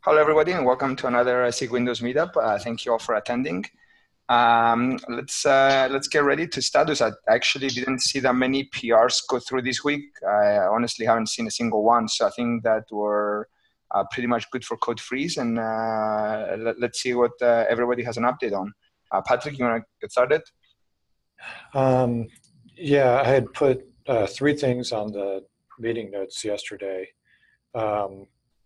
Hello, everybody, and welcome to another SIG Windows meetup. Thank you all for attending. Let's get ready to start this. I actually didn't see that many PRs go through this week. I honestly haven't seen a single one, so I think that we're pretty much good for code freeze. And let's see what everybody has an update on. Patrick, you want to get started? Yeah, I had put 3 things on the meeting notes yesterday.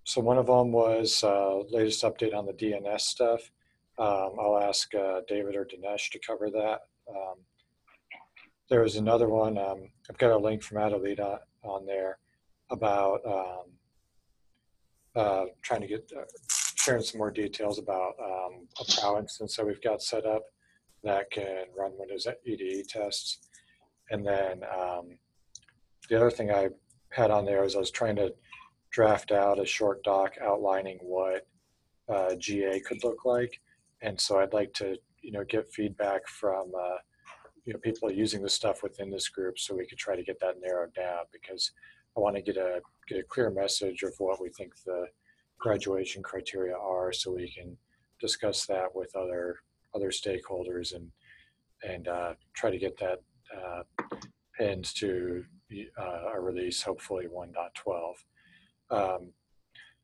So one of them was latest update on the DNS stuff. I'll ask David or Dinesh to cover that. There was another one, I've got a link from Adelita on there about trying to get, sharing some more details about a PROW instance that we've got set up that can run Windows EDE tests. And then the other thing I had on there is I was trying to draft out a short doc outlining what GA could look like. And so I'd like to, get feedback from, people using the stuff within this group so we could try to get that narrowed down, because I want to get a clear message of what we think the graduation criteria are, so we can discuss that with other stakeholders and try to get that pinned to a release, hopefully 1.12.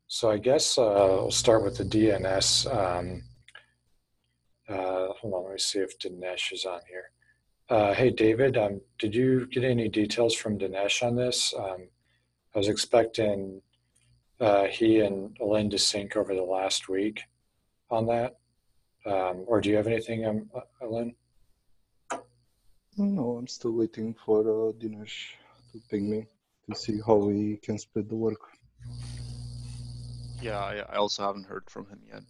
So I guess we'll start with the DNS. Hold on, let me see if Dinesh is on here. Hey, David, did you get any details from Dinesh on this? I was expecting he and Elaine to sync over the last week on that. Or do you have anything, Elaine? No, I'm still waiting for Dinesh to ping me to see how we can split the work. Yeah, I also haven't heard from him yet.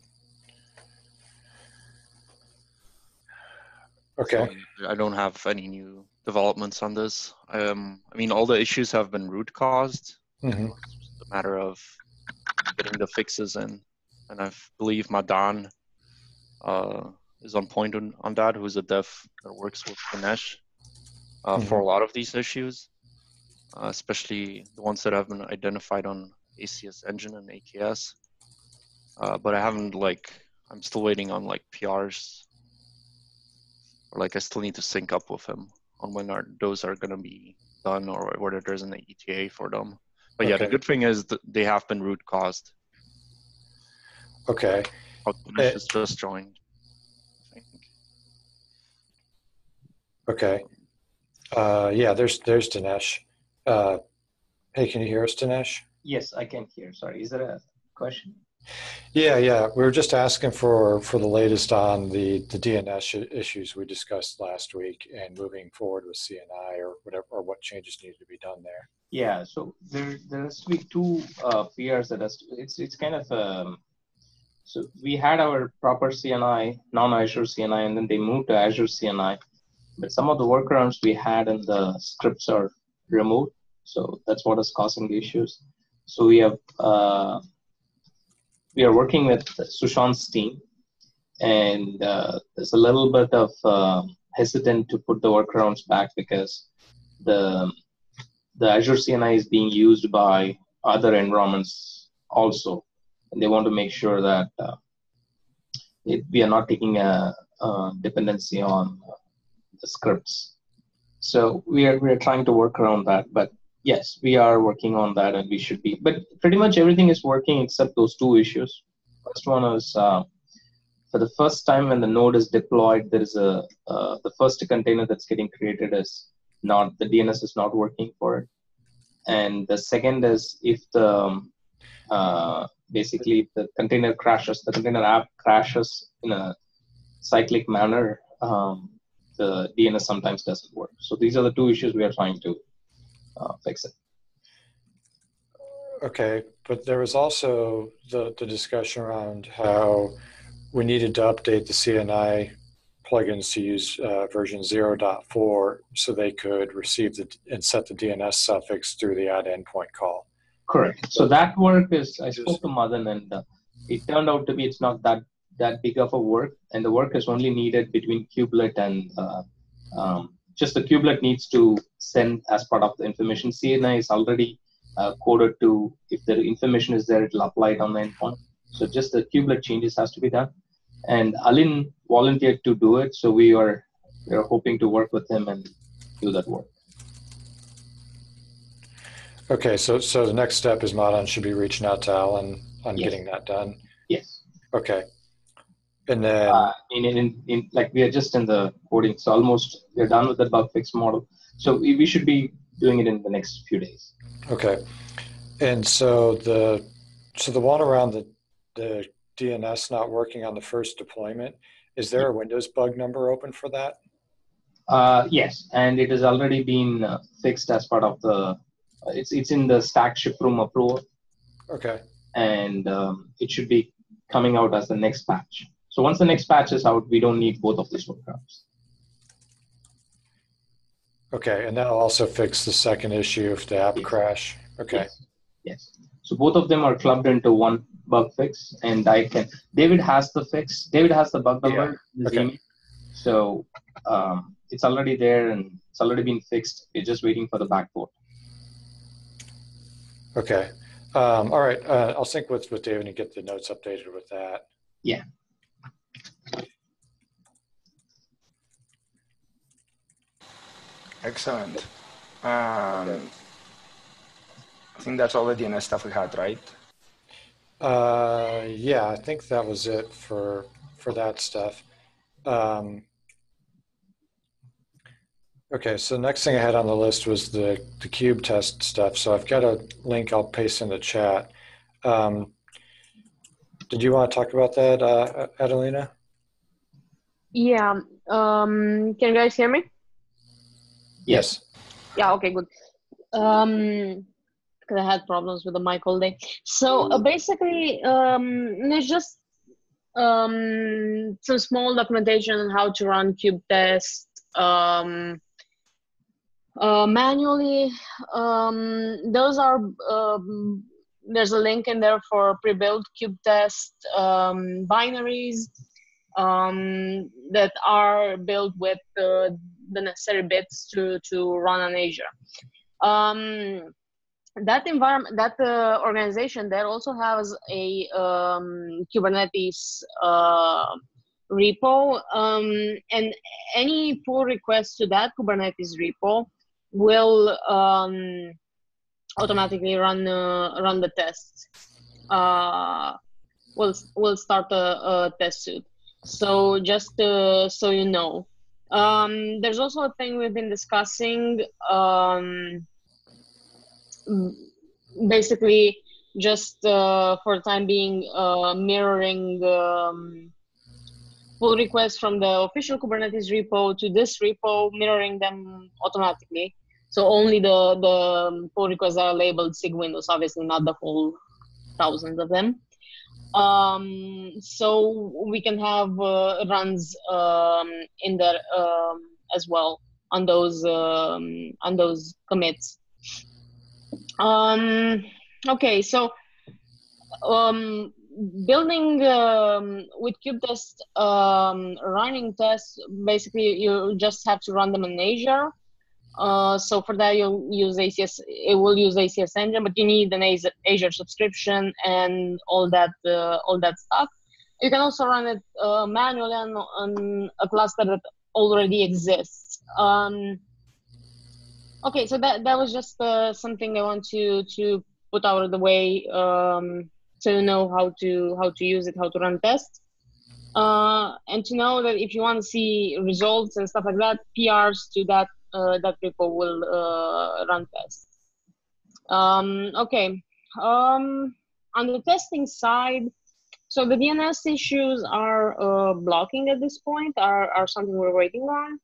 Okay. So I don't have any new developments on this. I mean, all the issues have been root caused. Mm-hmm. It's just a matter of getting the fixes in. And I believe Madan is on point on that, who's a dev that works with Dinesh for a lot of these issues, especially the ones that have been identified on ACS Engine and AKS. But I haven't, I'm still waiting on PRs, or I still need to sync up with him on when those are going to be done, or whether there's an ETA for them. But yeah, the good thing is that they have been root caused. Okay. Dinesh has just joined, I think. Okay. Yeah, there's Dinesh. Hey, can you hear us, Dinesh? Yes, I can hear. Sorry, is there a question? Yeah. We were just asking for the latest on the DNS issues we discussed last week and moving forward with CNI or whatever, or what changes need to be done there. Yeah, so there has to be 2 PRs that it's kind of so we had our proper CNI, non-Azure CNI, and then they moved to Azure CNI. But some of the workarounds we had in the scripts are removed, so that's what is causing the issues. So we are working with Sushant's team, and there's a little bit of hesitant to put the workarounds back because the Azure CNI is being used by other environments also, and they want to make sure that we are not taking a dependency on the scripts. So we are trying to work around that, but yes, we are working on that, and we should be. But pretty much everything is working except those 2 issues. First one is for the first time when the node is deployed, there is the first container that's getting created is not, the DNS is not working for it. And the second is if the basically if the container crashes, the container app crashes in a cyclic manner, the DNS sometimes doesn't work. So these are the 2 issues we are trying to fix it. Okay, but there was also the discussion around how we needed to update the CNI plugins to use version 0.4 so they could receive and set the DNS suffix through the add endpoint call. Correct. So that work is, I spoke to Madan, and it turned out to be it's not that big of a work, and the work is only needed between kubelet and just the kubelet needs to send as part of the information. CNI is already coded to, if the information is there, it will apply it on the endpoint. So just the kubelet changes has to be done. And Alin volunteered to do it, so we are hoping to work with him and do that work. Okay, so the next step is Madan should be reaching out to Alan on Yes. getting that done. Yes. Okay, and then Like we are just in the coding, so almost we're done with the bug fix model. So we should be doing it in the next few days. okay, and so the one around the DNS not working on the first deployment, is there a Windows bug number open for that? Yes, and it has already been fixed as part of the. It's in the stack ship room approval. Okay. And it should be coming out as the next patch. So once the next patch is out, we don't need both of these workarounds. Okay, and that'll also fix the second issue if the app Yes. crash. Okay. Yes. So both of them are clubbed into one bug fix, and David has the fix. David has the bug number. Yeah. Okay. So it's already there and it's already been fixed. We're just waiting for the backport. Okay. All right. I'll sync with David and get the notes updated with that. Yeah. Excellent. I think that's all the DNS stuff we had, right? Yeah, I think that was it for that stuff. Okay, so the next thing I had on the list was the cube test stuff. So I've got a link I'll paste in the chat. Did you want to talk about that, Adelina? Yeah. Can you guys hear me? Yes. Yeah, okay, good. Because I had problems with the mic all day. So basically, there's just some small documentation on how to run kube test manually. Those are there's a link in there for pre-built kube test binaries that are built with the necessary bits to run on Azure. That environment, that organization, there also has a Kubernetes repo, and any pull request to that Kubernetes repo will automatically run the tests. We'll start a test suite. So just so you know, there's also a thing we've been discussing. Basically, just for the time being, mirroring pull requests from the official Kubernetes repo to this repo, mirroring them automatically. So only the pull requests are labeled SIG Windows, obviously not the whole thousands of them. So we can have runs in there as well on those commits. Okay, so building with kubetest running tests, basically you just have to run them in Azure. So for that you'll use ACS. It will use ACS Engine, but you need an Azure subscription and all that stuff. You can also run it manually on a cluster that already exists. Okay, so that was just something I want to put out of the way, so you know how to use it, how to run tests, and to know that if you want to see results and stuff like that, PRs to that repo will run tests. Okay, on the testing side, so the DNS issues are blocking at this point, are something we're waiting on.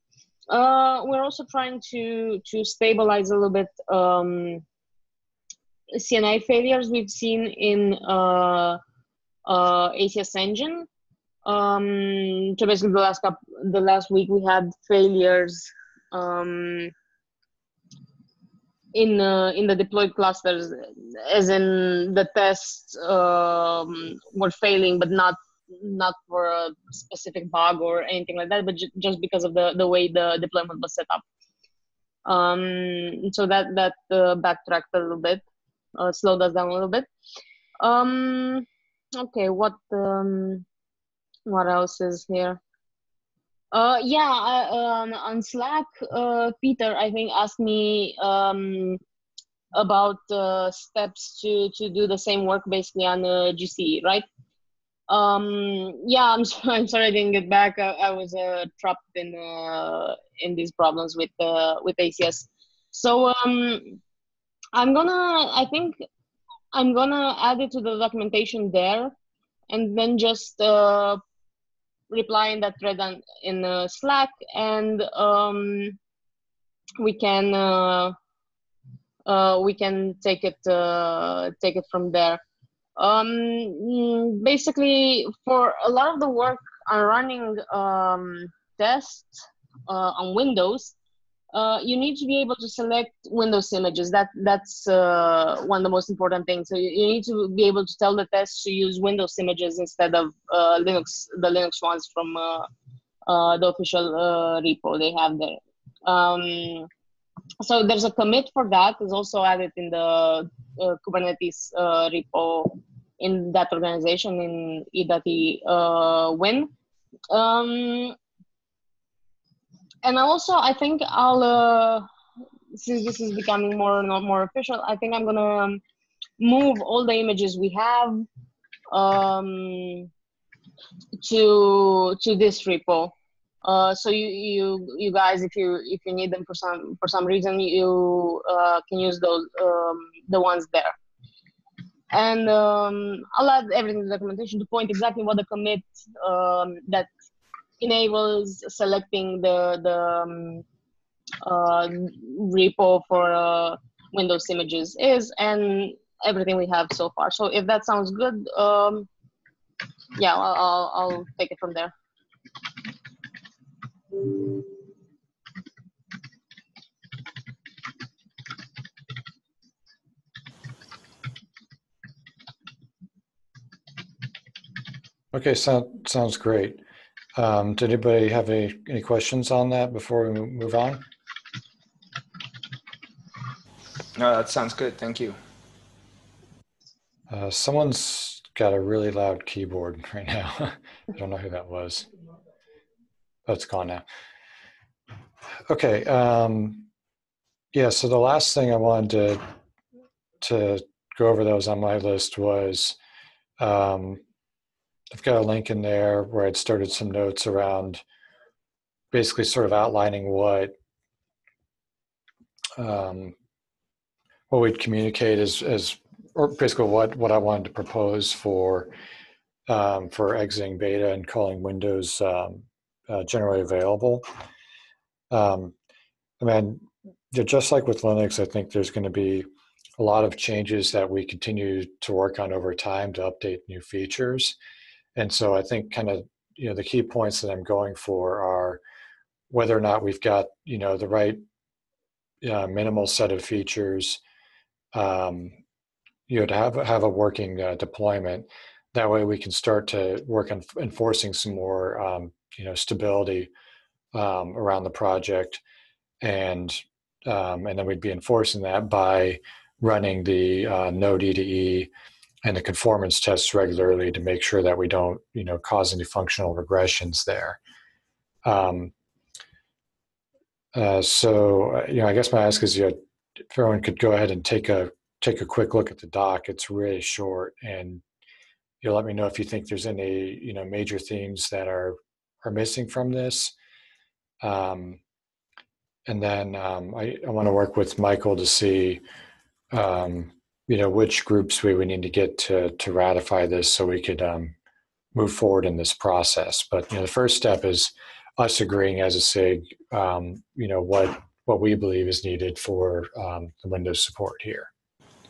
We're also trying to stabilize a little bit CNI failures we've seen in ACS Engine. So basically, the last week we had failures in the deployed clusters, as in the tests were failing, but not for a specific bug or anything like that, but just because of the way the deployment was set up. So that backtracked a little bit, slowed us down a little bit. Okay, what else is here? Yeah, on Slack, Peter, I think, asked me about steps to do the same work basically on GCE, right? Yeah, I'm sorry I didn't get back. I was trapped in these problems with ACS. So I think I'm gonna add it to the documentation there, and then just reply in that thread in Slack, and we can take it from there. Basically, for a lot of the work on running tests on Windows, you need to be able to select Windows images. That's one of the most important things. So you need to be able to tell the test to use Windows images instead of the Linux ones from the official repo they have there. So there's a commit for that. It's also added in the Kubernetes repo in that organization in e.e win. And also, I think I'll, since this is becoming more official, I think I'm gonna move all the images we have to this repo. So you guys, if you need them for some reason, you can use those the ones there. And I'll add everything in the documentation to point exactly what the commit that enables selecting the repo for Windows images is, and everything we have so far. So if that sounds good, yeah, I'll take it from there. Okay, sounds great. Did anybody have any questions on that before we move on? No, that sounds good. Thank you. Someone's got a really loud keyboard right now. I don't know who that was. Oh, it's gone now. Okay. Yeah, so the last thing I wanted to go over that was on my list was I've got a link in there where I'd started some notes around basically sort of outlining what we'd communicate as or basically what I wanted to propose for exiting beta and calling Windows generally available. I mean, just like with Linux, I think there's going to be a lot of changes that we continue to work on over time to update new features. And so I think kind of, the key points that I'm going for are whether or not we've got, the right minimal set of features, to have a working deployment. That way we can start to work on enforcing some more, stability around the project. And then we'd be enforcing that by running the node E2E and the conformance tests regularly to make sure that we don't, cause any functional regressions there. So, I guess my ask is, if everyone could go ahead and take a quick look at the doc. It's really short, and you'll let me know if you think there's any, major themes that are missing from this. And then I want to work with Michael to see, which groups we would need to get to ratify this so we could move forward in this process. But the first step is us agreeing as a SIG, what we believe is needed for the Windows support here.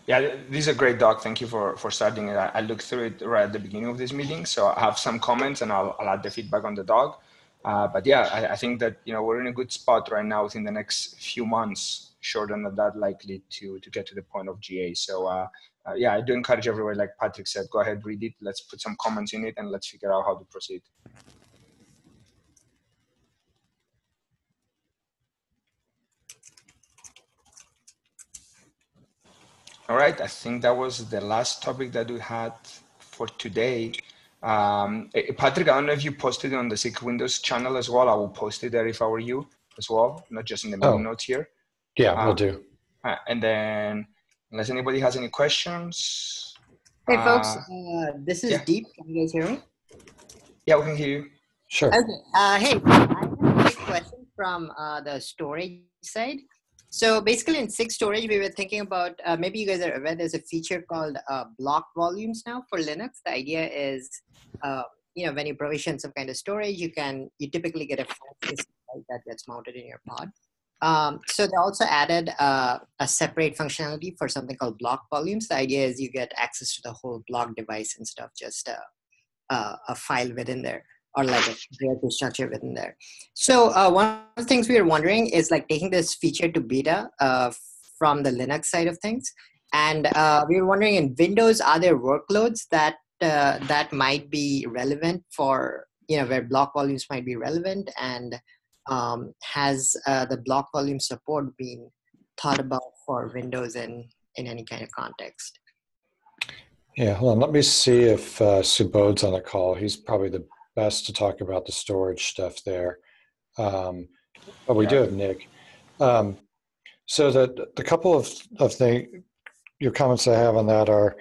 Yeah, this is a great doc. Thank you for starting it. I looked through it right at the beginning of this meeting, so I have some comments and I'll add the feedback on the doc. But yeah, I think that we're in a good spot right now within the next few months, shorter than that likely to get to the point of GA. So yeah, I do encourage everyone, like Patrick said, go ahead, read it. Let's put some comments in it and let's figure out how to proceed. All right, I think that was the last topic that we had for today. Patrick, I don't know if you posted it on the SIG Windows channel as well. I will post it there if I were you as well, not just in the meeting notes here. Yeah, we'll do. And then, unless anybody has any questions. Hey folks, this is Deep. Can you guys hear me? Yeah, we can hear you. Sure. Okay. Hey, I have a quick question from the storage side. So basically in SIG storage, we were thinking about, maybe you guys are aware, there's a feature called block volumes now for Linux. The idea is, when you provision some kind of storage, you typically get a file system that gets mounted in your pod. So they also added a separate functionality for something called block volumes. The idea is you get access to the whole block device instead of just a file within there, or like a directory structure within there. So one of the things we were wondering is like taking this feature to beta from the Linux side of things. And we were wondering, in Windows, are there workloads that might be relevant for, where block volumes might be relevant? And has the block volume support been thought about for Windows in any kind of context? Yeah, hold on. Let me see if Subodh's on the call. He's probably the best to talk about the storage stuff there. But we do have Nick. So the couple of things, your comments I have on that are,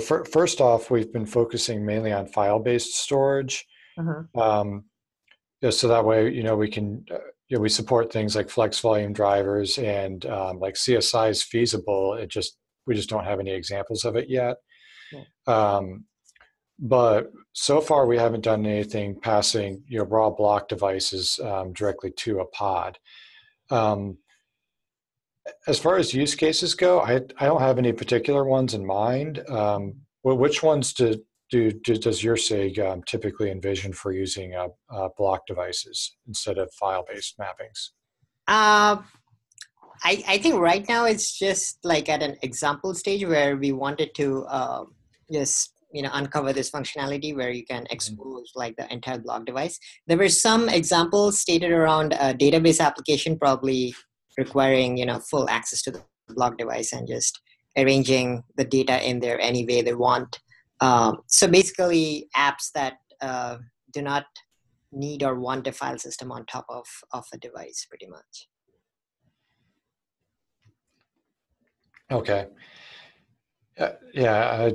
first off, we've been focusing mainly on file-based storage. So that way, we can, we support things like flex volume drivers, and like CSI is feasible. We just don't have any examples of it yet. But so far, we haven't done anything passing raw block devices directly to a pod. As far as use cases go, I don't have any particular ones in mind. Which ones does your SIG typically envision for using block devices instead of file-based mappings? I think right now it's just like at an example stage where we wanted to just uncover this functionality where you can expose like the entire block device. There were some examples stated around a database application probably requiring full access to the block device and just arranging the data in there any way they want. So basically apps that do not need or want a file system on top of a device, pretty much. Okay. Yeah,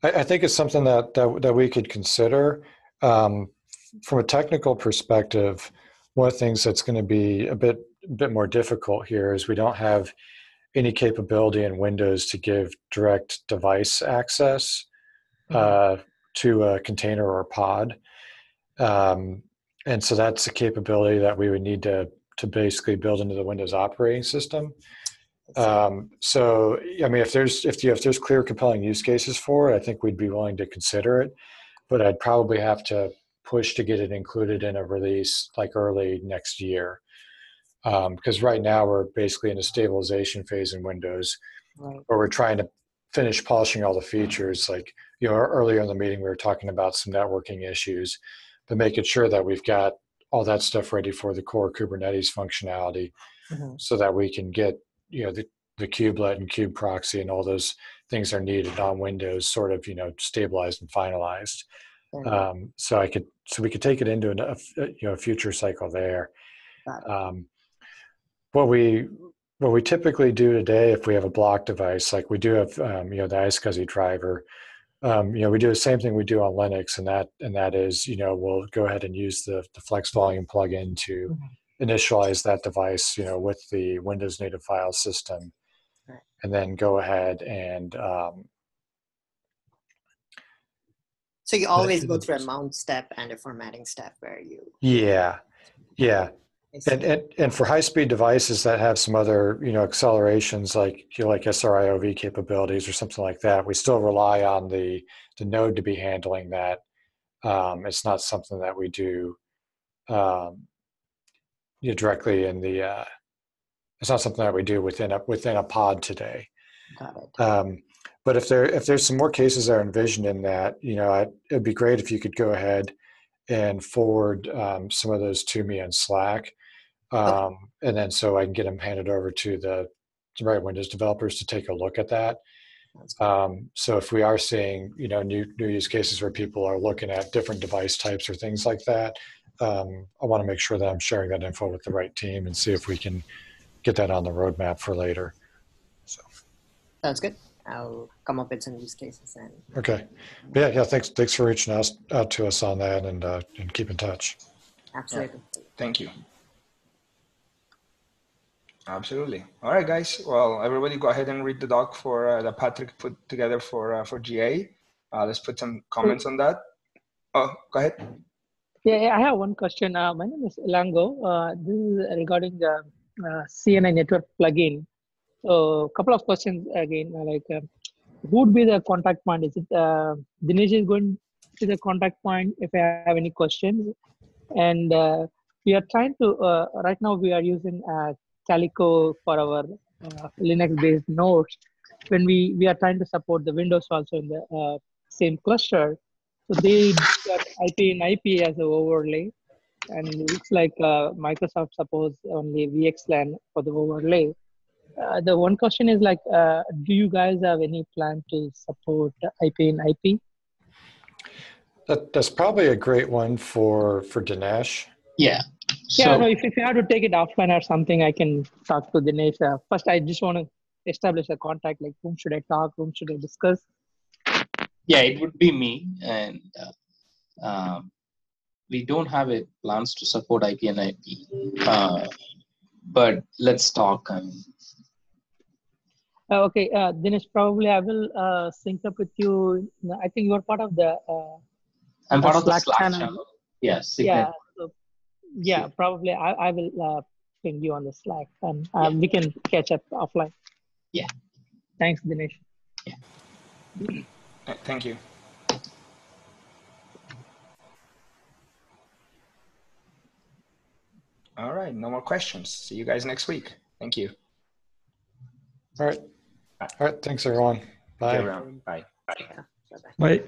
I think it's something that we could consider. From a technical perspective, one of the things that's going to be a bit more difficult here is we don't have any capability in Windows to give direct device access to a container or a pod. And so that's a capability that we would need to basically build into the Windows operating system. So, I mean, if there's clear, compelling use cases for it, I think we'd be willing to consider it, but I'd probably have to push to get it included in a release like early next year. Because right now we're basically in a stabilization phase in Windows, where we're trying to finish polishing all the features. Like, earlier in the meeting, we were talking about some networking issues, but making sure that we've got all that stuff ready for the core Kubernetes functionality, so that we can get, the kubelet and kube proxy and all those things are needed on Windows sort of, stabilized and finalized. So we could take it into a future cycle there. What we typically do today, if we have a block device, like we do have, the iSCSI driver, we do the same thing we do on Linux, and that is, we'll go ahead and use the Flex Volume plugin to initialize that device, with the Windows native file system, and then go ahead and. So you always go through a mount step and a formatting step where you. Yeah. And for high-speed devices that have some other, accelerations like SRIOV capabilities or something like that, we still rely on the node to be handling that. It's not something that we do directly in the. It's not something that we do within a pod today. Got it. But if there's some more cases that are envisioned in that, it'd be great if you could go ahead and forward some of those to me on Slack. And then so I can get them handed over to the right Windows developers to take a look at that. So if we are seeing, new use cases where people are looking at different device types or things like that, I want to make sure that I'm sharing that info with the right team and see if we can get that on the roadmap for later. So sounds good. I'll come up with some use cases. And okay, yeah. Thanks for reaching out to us on that, and keep in touch. Absolutely. Yeah. Thank you. Absolutely. All right, guys. Well, everybody go ahead and read the doc for that Patrick put together for GA. Let's put some comments on that. Oh, go ahead. Yeah, I have one question. My name is Elango. This is regarding the CNI network plugin. So a couple of questions again, who would be the contact point? Is it Dinesh is going to the contact point if I have any questions? And we are trying to, right now we are using Calico for our Linux-based nodes. When we are trying to support the Windows also in the same cluster. So they got IP and IP as an overlay. And it looks like Microsoft supports only VXLAN for the overlay. The one question is do you guys have any plan to support IP and IP? That's probably a great one for Dinesh. Yeah. Yeah, no, if you have to take it offline or something, I can talk to Dinesh. First, I just want to establish a contact, like whom should I talk, whom should I discuss? Yeah, it would be me. And we don't have plans to support IP and IP. But let's talk. Okay, Dinesh, probably I will sync up with you. I think you're part of the I'm part of the Slack Slack channel. channel. Yeah, Yeah, so, yeah, probably I will ping you on the Slack, and we can catch up offline. Yeah. Thanks, Dinesh. Yeah. Thank you. All right, no more questions. See you guys next week. Thank you. All right. Thanks, everyone. Bye. Bye. yeah, bye-bye. Bye.